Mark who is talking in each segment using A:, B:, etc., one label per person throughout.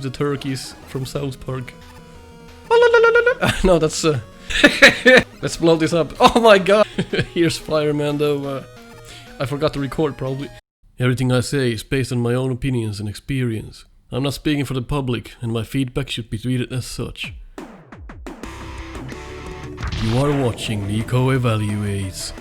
A: the turkeys from South Park. No, that's let's blow this up. Oh my god! Here's Fireman though. I forgot to record probably. Everything I say is based on my own opinions and experience. I'm not speaking for the public, and my feedback should be treated as such. You are watching Nico Evaluates.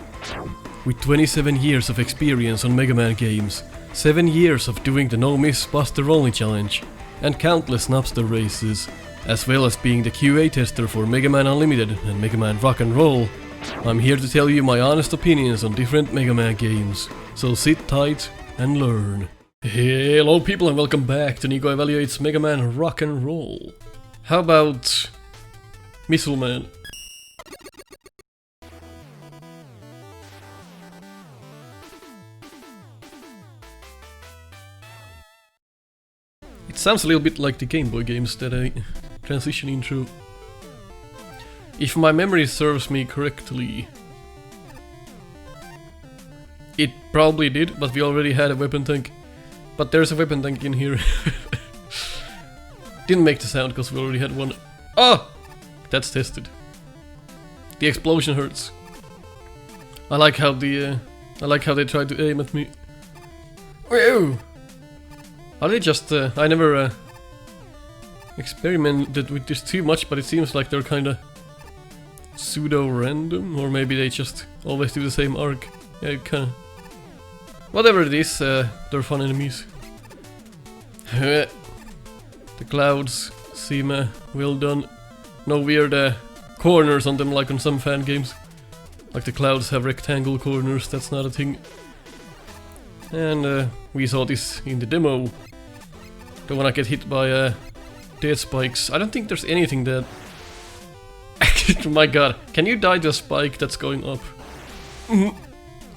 A: With 27 years of experience on Mega Man games, 7 years of doing the No Miss Buster Only challenge, and countless Snupster Races, as well as being the QA tester for Mega Man Unlimited and Mega Man Rock and Roll, I'm here to tell you my honest opinions on different Mega Man games, so sit tight and learn. Hello people and welcome back to Nico Evaluates Mega Man Rock and Roll. How about Missile Man? It sounds a little bit like the Game Boy games that I transition into. If my memory serves me correctly, it probably did, but we already had a weapon tank. But there's a weapon tank in here. Didn't make the sound because we already had one. Oh! That's tested. The explosion hurts. I like how they tried to aim at me. Whoa! Are they just I never experimented with this too much, but it seems like they're kinda pseudo-random, or maybe they just always do the same arc. Yeah, kinda. Whatever it is, they're fun enemies. The clouds seem well done. No weird corners on them like on some fan games. Like the clouds have rectangle corners, that's not a thing. And we saw this in the demo. Don't wanna get hit by dead spikes. I don't think there's anything that... Oh my god, can you die to a spike that's going up?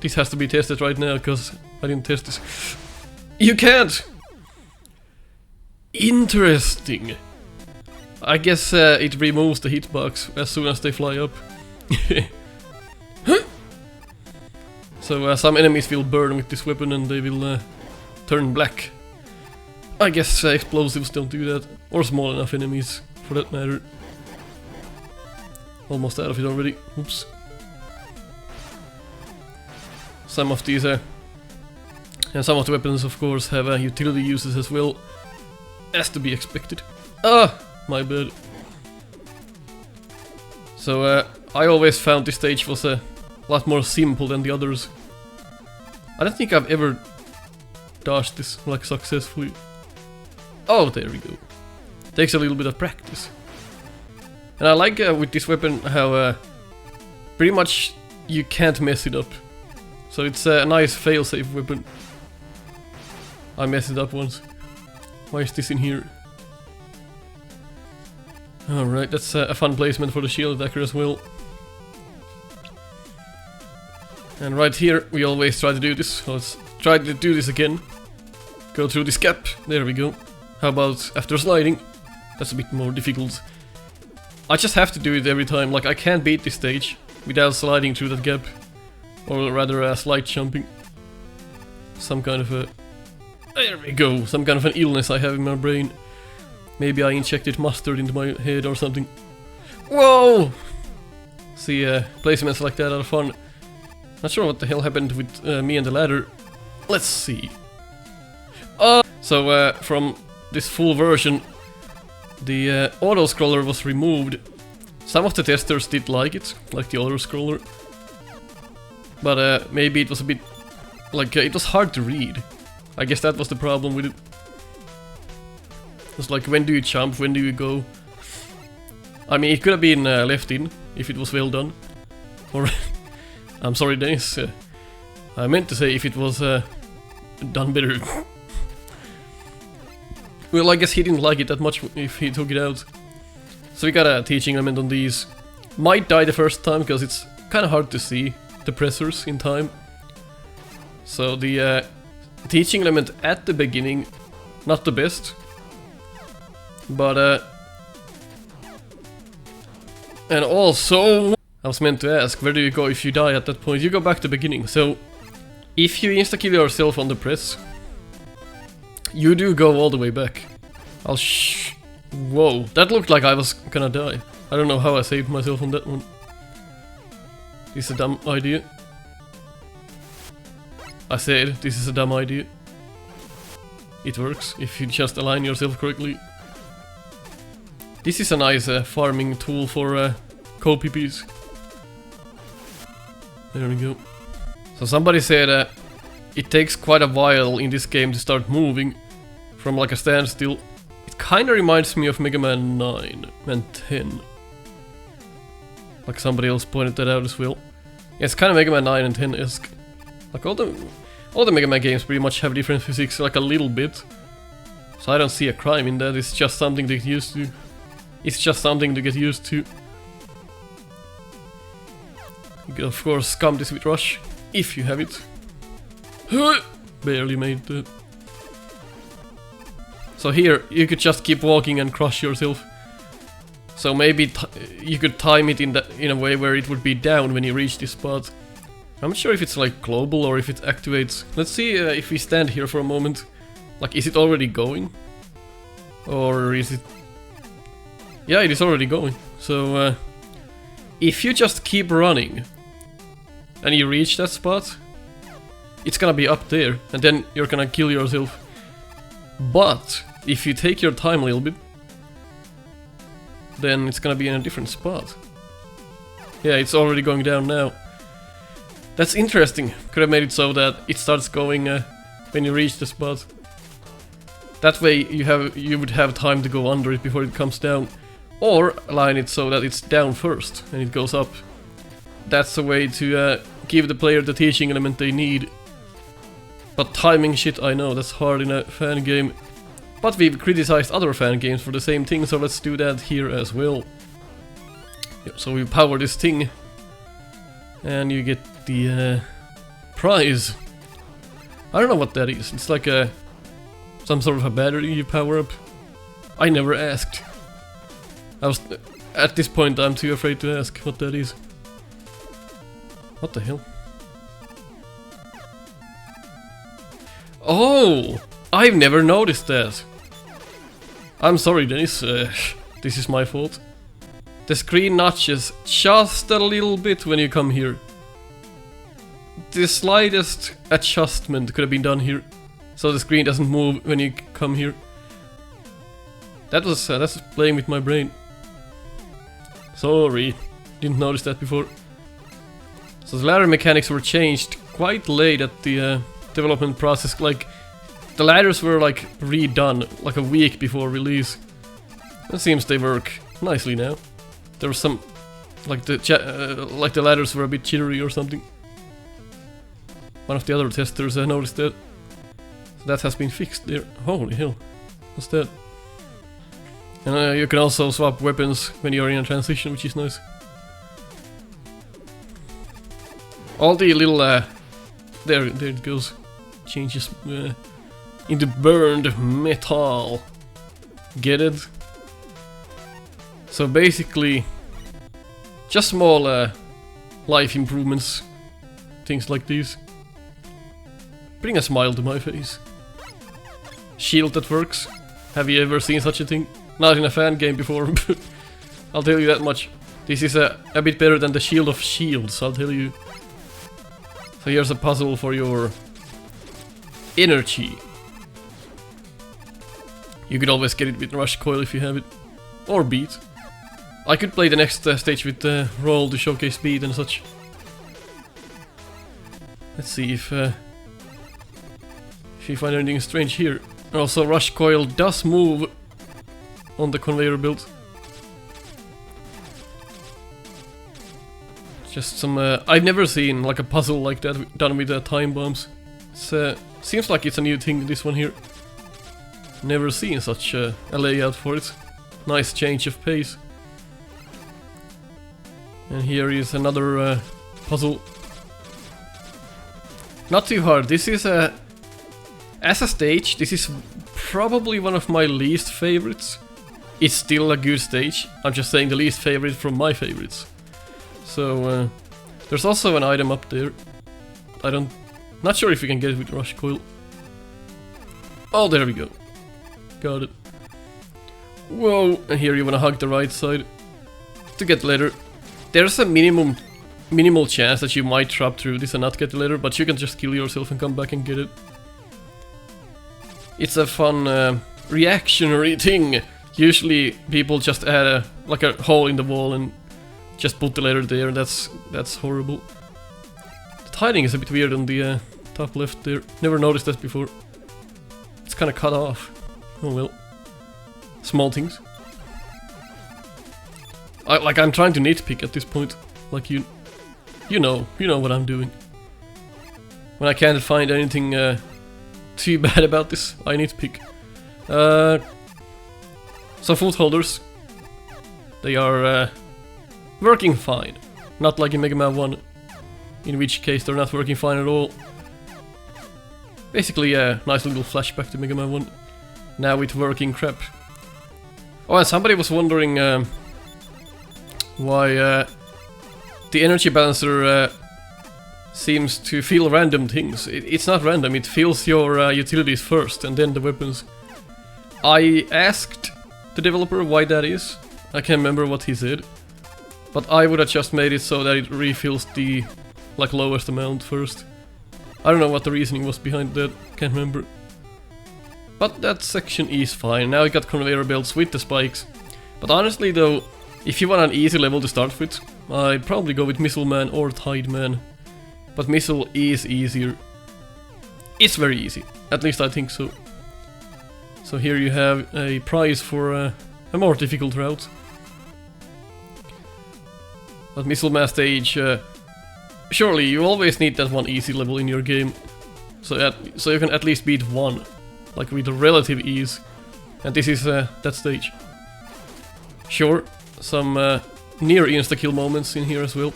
A: This has to be tested right now, because I didn't test this. You can't! Interesting. I guess it removes the hitbox as soon as they fly up. So some enemies will burn with this weapon and they will turn black. I guess explosives don't do that. Or small enough enemies, for that matter. Almost out of it already. Oops. Some of these and some of the weapons of course have utility uses as well, as to be expected. Ah, my bad. So I always found this stage was a lot more simple than the others. I don't think I've ever dodged this like successfully. Oh, there we go. Takes a little bit of practice. And I like with this weapon how pretty much you can't mess it up. So it's a nice fail-safe weapon. I messed it up once. Why is this in here? Alright, that's a fun placement for the shield attacker as well. And right here, we always try to do this. So let's try to do this again. Go through this gap. There we go. How about after sliding? That's a bit more difficult. I just have to do it every time. Like, I can't beat this stage without sliding through that gap. Or rather, slide jumping. Some kind of a... There we go! Some kind of an illness I have in my brain. Maybe I injected mustard into my head or something. Whoa! See, placements like that are fun. Not sure what the hell happened with me and the ladder. Let's see. So, from this full version, the auto-scroller was removed. Some of the testers did like it, like the auto-scroller. But maybe it was a bit... like, it was hard to read. I guess that was the problem with it. It was like, when do you jump, when do you go? I mean, it could have been left in, if it was well done. Or... I'm sorry, Dennis. I meant to say if it was done better. Well, I guess he didn't like it that much if he took it out. So we got a teaching element on these. Might die the first time, because it's kind of hard to see the pressors in time. So the teaching element at the beginning, not the best. But and also, I was meant to ask, where do you go if you die at that point? You go back to the beginning. So if you insta-kill yourself on the press, you do go all the way back. Whoa, that looked like I was gonna die. I don't know how I saved myself on that one. This is a dumb idea. I said, this is a dumb idea. It works if you just align yourself correctly. This is a nice farming tool for co-PPs. There we go. So somebody said it takes quite a while in this game to start moving from like a standstill. It kinda reminds me of Mega Man 9 and 10. Like somebody else pointed that out as well. Yeah, it's kinda Mega Man 9 and 10-esque. Like all the Mega Man games pretty much have different physics, like a little bit. So I don't see a crime in that, it's just something to get used to. It's just something to get used to. You can of course scum this with Rush, if you have it. Barely made that. So here, you could just keep walking and crush yourself. So maybe you could time it in a way where it would be down when you reach this spot. I'm not sure if it's like global or if it activates. Let's see if we stand here for a moment. Like, is it already going? Or is it... Yeah, it is already going. So, if you just keep running and you reach that spot, it's gonna be up there and then you're gonna kill yourself. But if you take your time a little bit, then it's gonna be in a different spot. Yeah, it's already going down now. That's interesting. Could have made it so that it starts going when you reach the spot. That way you would have time to go under it before it comes down. Or align it so that it's down first and it goes up. That's a way to give the player the teaching element they need. But timing shit, I know, that's hard in a fan game. But we've criticized other fan games for the same thing, so let's do that here as well. Yep, so we power this thing. And you get the prize. I don't know what that is. It's like some sort of a battery you power up. I never asked. At this point I'm too afraid to ask what that is. What the hell? Oh! I've never noticed that. I'm sorry, Dennis. This is my fault. The screen notches just a little bit when you come here. The slightest adjustment could have been done here, so the screen doesn't move when you come here. That's playing with my brain. Sorry, didn't notice that before. So the ladder mechanics were changed quite late at the development process. Like the ladders were like redone like a week before release. It seems they work nicely now. There was some like the ladders were a bit jittery or something. One of the other testers noticed that. So that has been fixed there. Holy hell, what's that? And you can also swap weapons when you're in a transition, which is nice. All the little there it goes, changes into burned metal. Get it? So basically, just small life improvements, things like these. Bring a smile to my face. Shield that works. Have you ever seen such a thing? Not in a fan game before, but I'll tell you that much. This is a bit better than the Shield of Shields, I'll tell you. So here's a puzzle for your energy. You could always get it with Rush Coil if you have it. Or Beat. I could play the next stage with Roll to showcase Beat and such. Let's see if you find anything strange here. Also, Rush Coil does move on the conveyor belt. Just some... I've never seen like a puzzle like that done with time bombs. It seems like it's a new thing, this one here. Never seen such a layout for it. Nice change of pace. And here is another puzzle. Not too hard. This is as a stage, this is probably one of my least favorites. It's still a good stage. I'm just saying the least favorite from my favorites. So there's also an item up there. Not sure if we can get it with Rush Coil. Oh, there we go. Got it. Whoa, and here you wanna hug the right side to get the letter. There's a minimal chance that you might trap through this and not get the letter, but you can just kill yourself and come back and get it. It's a fun reactionary thing. Usually people just add like a hole in the wall and just put the letter there. That's horrible. The timing is a bit weird on the top left there. Never noticed that before. It's kind of cut off. Oh well. Small things. I'm trying to nitpick at this point. Like you know what I'm doing. When I can't find anything too bad about this, I nitpick. So foot holders, they are working fine. Not like in Mega Man 1, in which case they're not working fine at all. Basically a nice little flashback to Mega Man 1. Now with working crap. Oh, and somebody was wondering why the energy balancer seems to feel random things. It's not random, it feels your utilities first and then the weapons. I asked the developer why that is. I can't remember what he said. But I would have just made it so that it refills the lowest amount first. I don't know what the reasoning was behind that, can't remember. But that section is fine. Now I got conveyor belts with the spikes. But honestly though, if you want an easy level to start with, I'd probably go with Missile Man or Tide Man. But Missile is easier. It's very easy, at least I think so. So here you have a prize for a more difficult route. But Missile Man stage, surely you always need that one easy level in your game. So you can at least beat one, like with relative ease. And this is that stage. Sure, some near insta-kill moments in here as well.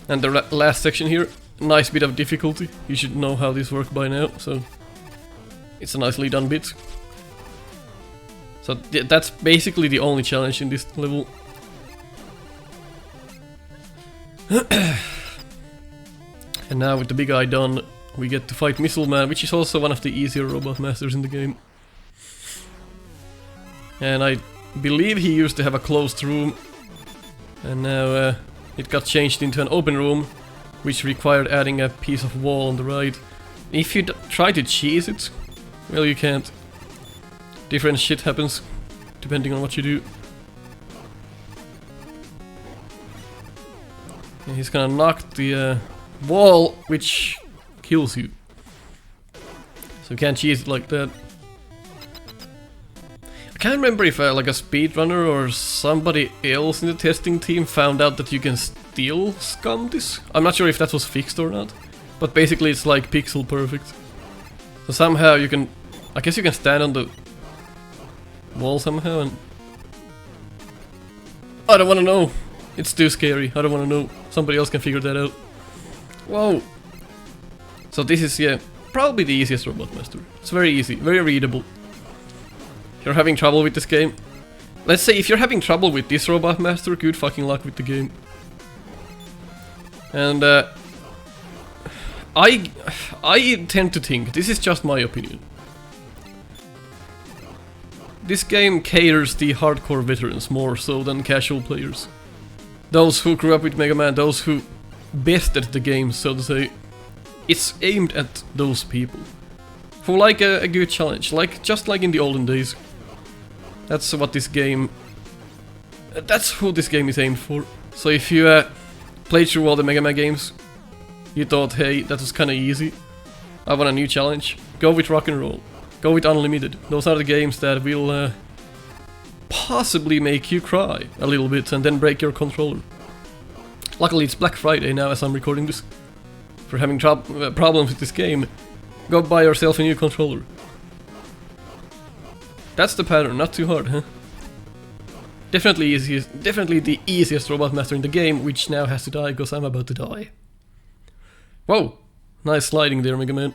A: And the last section here, nice bit of difficulty. You should know how this works by now, so it's a nicely done bit. So that's basically the only challenge in this level. And now with the big eye done, we get to fight Missile Man, which is also one of the easier robot masters in the game. And I believe he used to have a closed room, and now it got changed into an open room, which required adding a piece of wall on the right. If you try to cheese it, well, you can't. Different shit happens, depending on what you do. And he's gonna knock the wall, which kills you. So you can't cheese it like that. I can't remember if like a speedrunner or somebody else in the testing team found out that you can still scum this. I'm not sure if that was fixed or not, but basically it's like pixel perfect. So somehow you can, I guess you can stand on the wall somehow and... I don't wanna know. It's too scary, I don't wanna know. Somebody else can figure that out. Whoa! So this is, yeah, probably the easiest Robot Master. It's very easy, very readable. If you're having trouble with this game, let's say if you're having trouble with this Robot Master, good fucking luck with the game. And I tend to think, this is just my opinion, this game caters the hardcore veterans more so than casual players. Those who grew up with Mega Man, those who bested the game, so to say. It's aimed at those people who like a good challenge, just like in the olden days. That's what this game... That's who this game is aimed for. So if you played through all the Mega Man games, you thought, hey, that was kinda easy, I want a new challenge, go with Rock and Roll, go with Unlimited. Those are the games that will possibly make you cry a little bit and then break your controller. Luckily it's Black Friday now as I'm recording this. If you're having problems with this game, go buy yourself a new controller. That's the pattern, not too hard, huh? Definitely the easiest Robot Master in the game, which now has to die because I'm about to die. Whoa! Nice sliding there, Mega Man.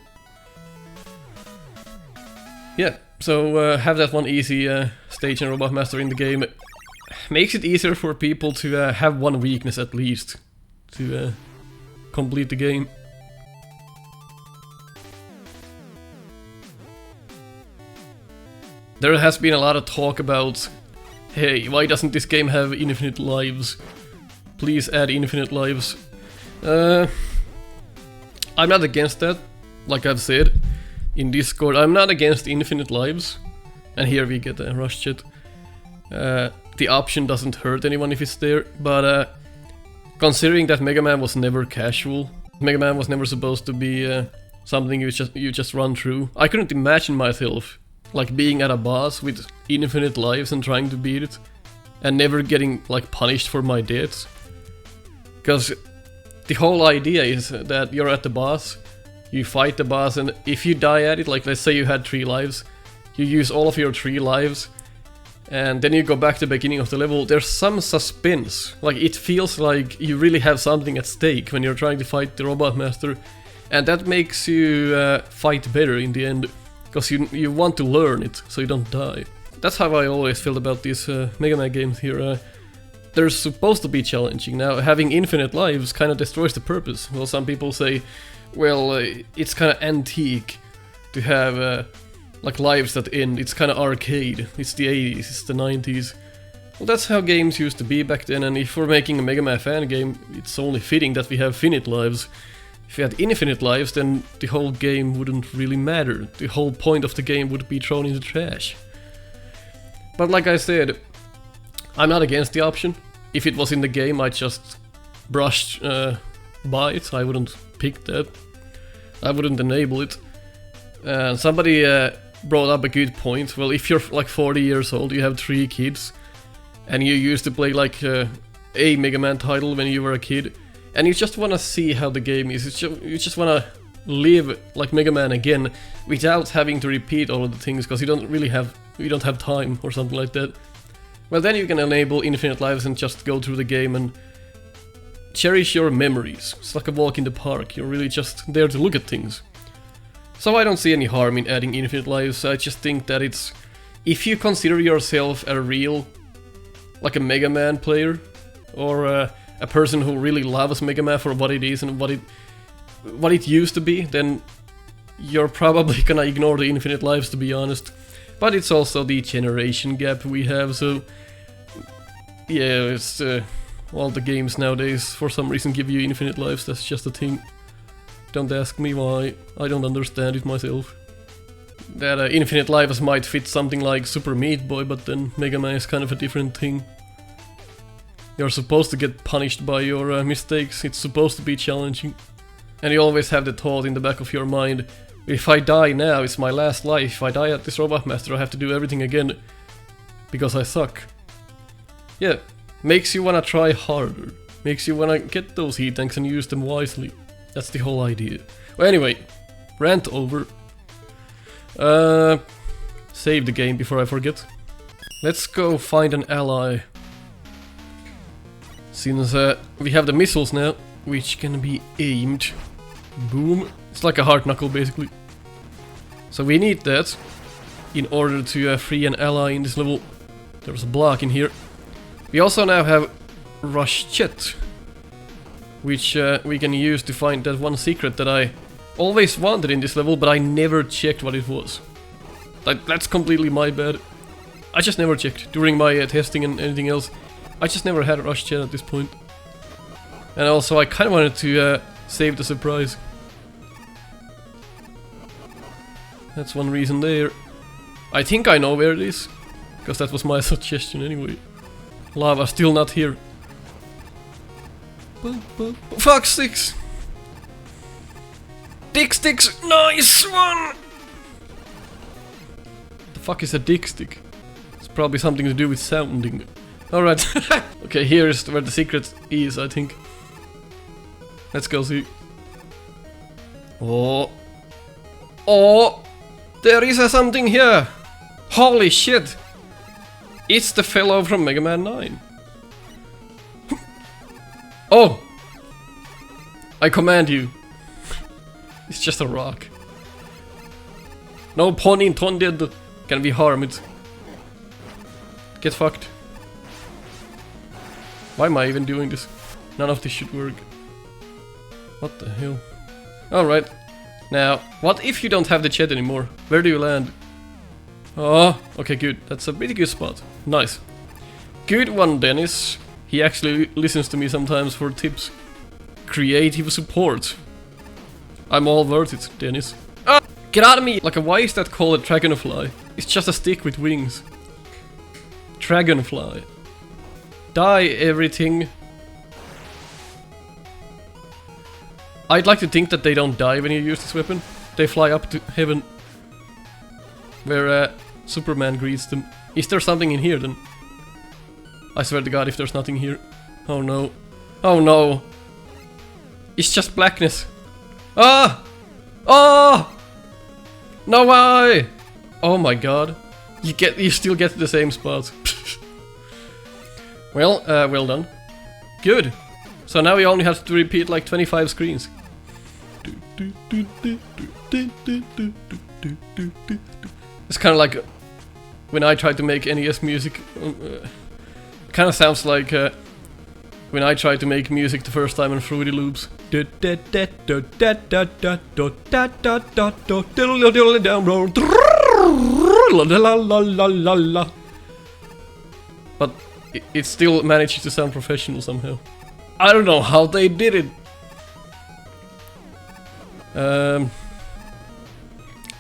A: Yeah, so have that one easy stage in Robot Master in the game. Makes it easier for people to have one weakness at least to complete the game. There has been a lot of talk about, hey, why doesn't this game have infinite lives? Please add infinite lives. I'm not against that, like I've said in Discord. I'm not against infinite lives. And here we get a rush chat. The option doesn't hurt anyone if it's there, but considering that Mega Man was never casual, Mega Man was never supposed to be something you just run through. I couldn't imagine myself like being at a boss with infinite lives and trying to beat it, and never getting like punished for my deaths. Because the whole idea is that you're at the boss, you fight the boss, and if you die at it, like let's say you had 3 lives, you use all of your 3 lives, and then you go back to the beginning of the level. There's some suspense, like it feels like you really have something at stake when you're trying to fight the Robot Master, and that makes you fight better in the end, because you want to learn it so you don't die. That's how I always felt about these Mega Man games here. They're supposed to be challenging. Now, having infinite lives kind of destroys the purpose. Well, some people say, well, it's kind of antique to have like lives that end. It's kind of arcade. It's the 80s, it's the 90s. Well, that's how games used to be back then, and if we're making a Mega Man fan game, it's only fitting that we have finite lives. If we had infinite lives, then the whole game wouldn't really matter. The whole point of the game would be thrown in the trash. But like I said, I'm not against the option. If it was in the game, I'd just brush by it. I wouldn't pick that. I wouldn't enable it. Somebody brought up a good point. Well, if you're like 40 years old, you have 3 kids, and you used to play like a Mega Man title when you were a kid, and you just want to see how the game is, you just want to live like Mega Man again without having to repeat all of the things, because you don't have time or something like that. Well, then you can enable infinite lives and just go through the game and cherish your memories. It's like a walk in the park. You're really just there to look at things. So I don't see any harm in adding infinite lives. I just think that it's, if you consider yourself a real, like a Mega Man player, or a person who really loves Mega Man for what it is and what it used to be, then you're probably gonna ignore the infinite lives, to be honest. But it's also the generation gap we have, so yeah, it's all the games nowadays for some reason give you infinite lives. That's just a thing. Don't ask me why, I don't understand it myself. That infinite lives might fit something like Super Meat Boy, but then Mega Man is kind of a different thing. You're supposed to get punished by your mistakes, it's supposed to be challenging. And you always have the thought in the back of your mind, if I die now, it's my last life. If I die at this Robot Master, I have to do everything again, because I suck. Yeah, makes you wanna try harder. Makes you wanna get those heat tanks and use them wisely. That's the whole idea. Well, anyway, rant over. Save the game before I forget. Let's go find an ally. Since we have the missiles now, which can be aimed. Boom. It's like a hard knuckle, basically. So we need that in order to free an ally in this level. There's a block in here. We also now have Rush Jet, which we can use to find that one secret that I always wanted in this level, but I never checked what it was. Like, that's completely my bad. I just never checked during my testing and anything else. I just never had a Rush Jet at this point. And also I kind of wanted to save the surprise. That's one reason there. I think I know where it is, because that was my suggestion anyway. Lava still not here. Fuck sticks! Dick sticks! Nice one! The fuck is a dick stick? It's probably something to do with sounding. Alright. Okay, here's where the secret is, I think. Let's go see. Oh. Oh! There is something here! Holy shit! It's the fellow from Mega Man 9. Oh! I command you. It's just a rock. No pun intended. Can be harmed. Get fucked. Why am I even doing this? None of this should work. What the hell? Alright. Now, what if you don't have the jet anymore? Where do you land? Oh, okay, good. That's a pretty good spot. Nice. Good one, Dennis. He actually listens to me sometimes for tips. Creative support. I'm all worth it, Dennis. Ah! Get out of me! Like, why is that called a dragonfly? It's just a stick with wings. Dragonfly. Die, everything. I'd like to think that they don't die when you use this weapon. They fly up to heaven. Where Superman greets them. Is there something in here then? I swear to God if there's nothing here. Oh no. Oh no. It's just blackness. Ah! Oh! No way! Oh my God. You still get to the same spot. Well, well done. Good. So now we only have to repeat like 25 screens. It's kind of like when I tried to make NES music. Kind of sounds like when I tried to make music the first time in Fruity Loops. But it still managed to sound professional somehow. I don't know how they did it.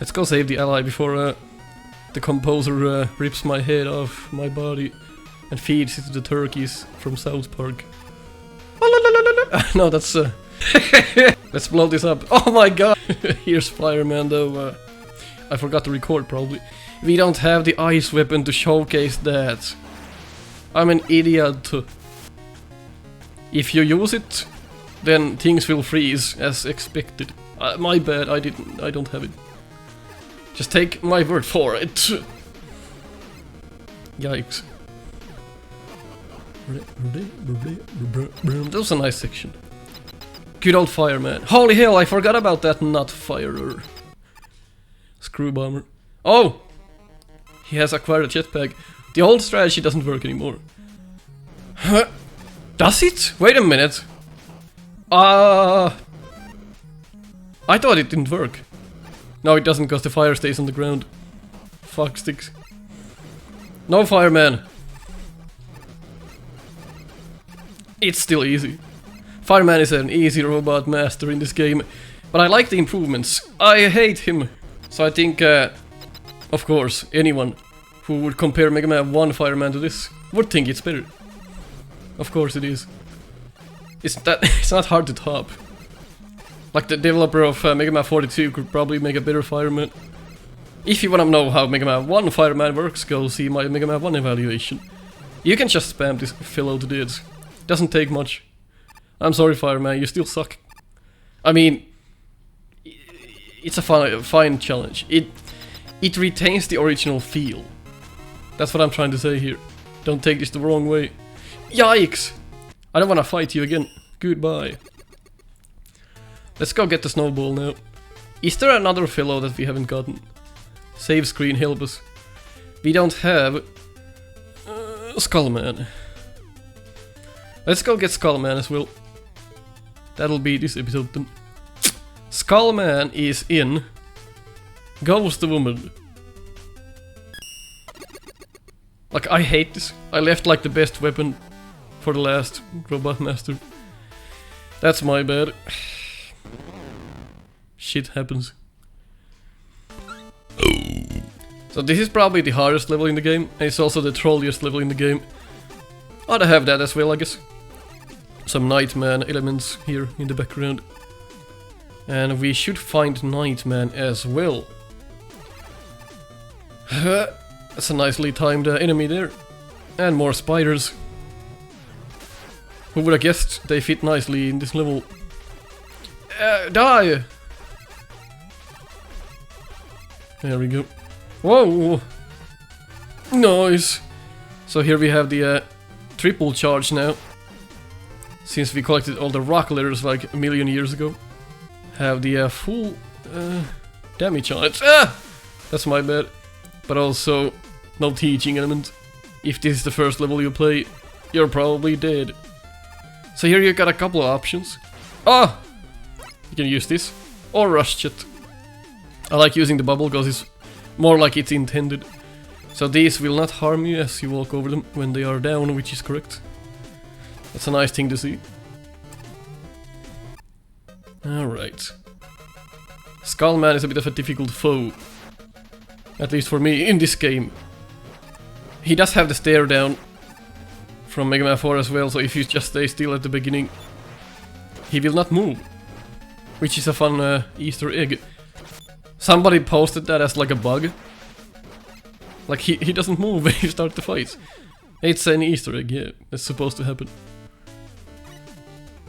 A: Let's go save the ally before the composer rips my head off my body and feeds it to the turkeys from South Park. No, that's let's blow this up. Oh my God! Here's Fireman though. I forgot to record probably. We don't have the ice weapon to showcase that. I'm an idiot. If you use it, then things will freeze as expected. My bad, I don't have it. Just take my word for it. Yikes. That was a nice section. Good old Fireman. Holy hell, I forgot about that nut firer. Screw bomber. Oh! He has acquired a jetpack. The old strategy doesn't work anymore. Huh? Does it? Wait a minute. I thought it didn't work. No, it doesn't because the fire stays on the ground. Fuck sticks. No, Fireman. It's still easy. Fireman is an easy robot master in this game, but I like the improvements. I hate him. So I think, of course, anyone who would compare Mega Man 1 Fireman to this would think it's better. Of course it is. It's not hard to top. Like the developer of Mega Man 42 could probably make a better Fireman. If you wanna know how Mega Man 1 Fireman works, go see my Mega Man 1 evaluation. You can just spam this fellow to death. Doesn't take much. I'm sorry, Fireman, you still suck. I mean, it's a fine challenge. It retains the original feel. That's what I'm trying to say here. Don't take this the wrong way. Yikes! I don't wanna fight you again. Goodbye. Let's go get the snowball now. Is there another fellow that we haven't gotten? Save screen, help us. We don't have Skullman. Let's go get Skullman as well. That'll be this episode then. Skullman is in Ghost Woman. Like, I hate this. I left like the best weapon for the last Robot Master. That's my bad. Shit happens. So this is probably the hardest level in the game, and it's also the trolliest level in the game. Ought to have that as well, I guess. Some Nightman elements here in the background. And we should find Nightman as well. That's a nicely timed enemy there. And more spiders. Who would have guessed they fit nicely in this level? Die! There we go. Whoa! Nice! So here we have the triple charge now. Since we collected all the rock letters like a million years ago. Have the full damage on it. Ah! That's my bad. But also, no teaching element. If this is the first level you play, you're probably dead. So here you got a couple of options. Ah! You can use this, or rush it. I like using the bubble because it's more like it's intended. So these will not harm you as you walk over them when they are down, which is correct. That's a nice thing to see. Alright. Skullman is a bit of a difficult foe. At least for me, in this game. He does have the stare down from Mega Man 4 as well, so if you just stay still at the beginning, he will not move. Which is a fun Easter egg. Somebody posted that as like a bug. Like he doesn't move when you start the fight. It's an Easter egg, yeah, that's supposed to happen.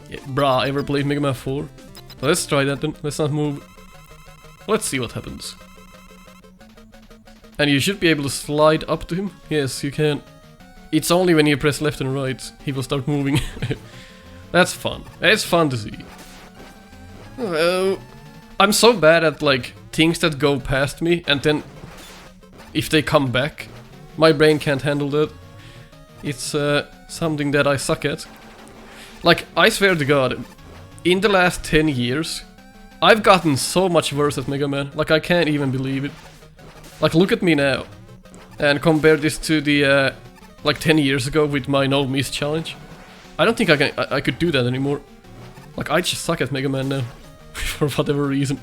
A: Yeah, brah, ever played Mega Man 4? Let's try that then, let's not move. Let's see what happens. And you should be able to slide up to him. Yes, you can. It's only when you press left and right, he will start moving. That's fun. It's fun to see. I'm so bad at like things that go past me and then if they come back, my brain can't handle that. It's something that I suck at. Like, I swear to God, in the last 10 years, I've gotten so much worse at Mega Man. Like, I can't even believe it. Like, look at me now. And compare this to the, like 10 years ago with my no miss challenge. I don't think I could do that anymore. Like, I just suck at Mega Man now. For whatever reason.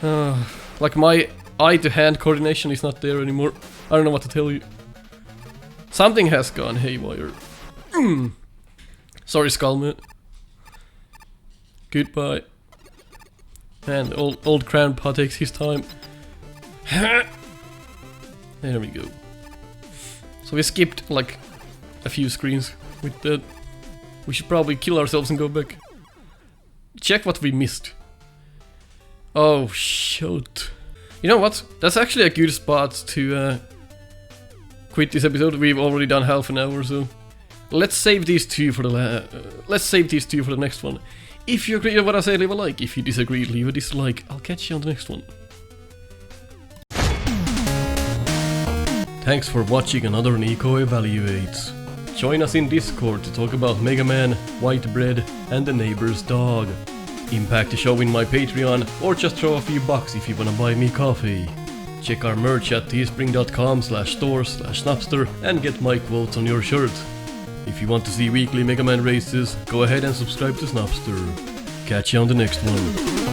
A: Like, my eye-to-hand coordination is not there anymore. I don't know what to tell you. Something has gone haywire. Sorry, Skullman. Goodbye. And old Grandpa takes his time. There we go. So we skipped like a few screens with that. We should probably kill ourselves and go back. Check what we missed. Oh, shoot. You know what? That's actually a good spot to quit this episode. We've already done half an hour, so let's save these two for the next one. If you agree with what I say, leave a like. If you disagree, leave a dislike. I'll catch you on the next one. Thanks for watching another Nico Evaluates. Join us in Discord to talk about Mega Man, White Bread, and the neighbor's dog. Impact the show in my Patreon, or just throw a few bucks if you wanna buy me coffee. Check our merch at teespring.com/store/Snupster and get my quotes on your shirt. If you want to see weekly Mega Man races, go ahead and subscribe to Snupster. Catch you on the next one.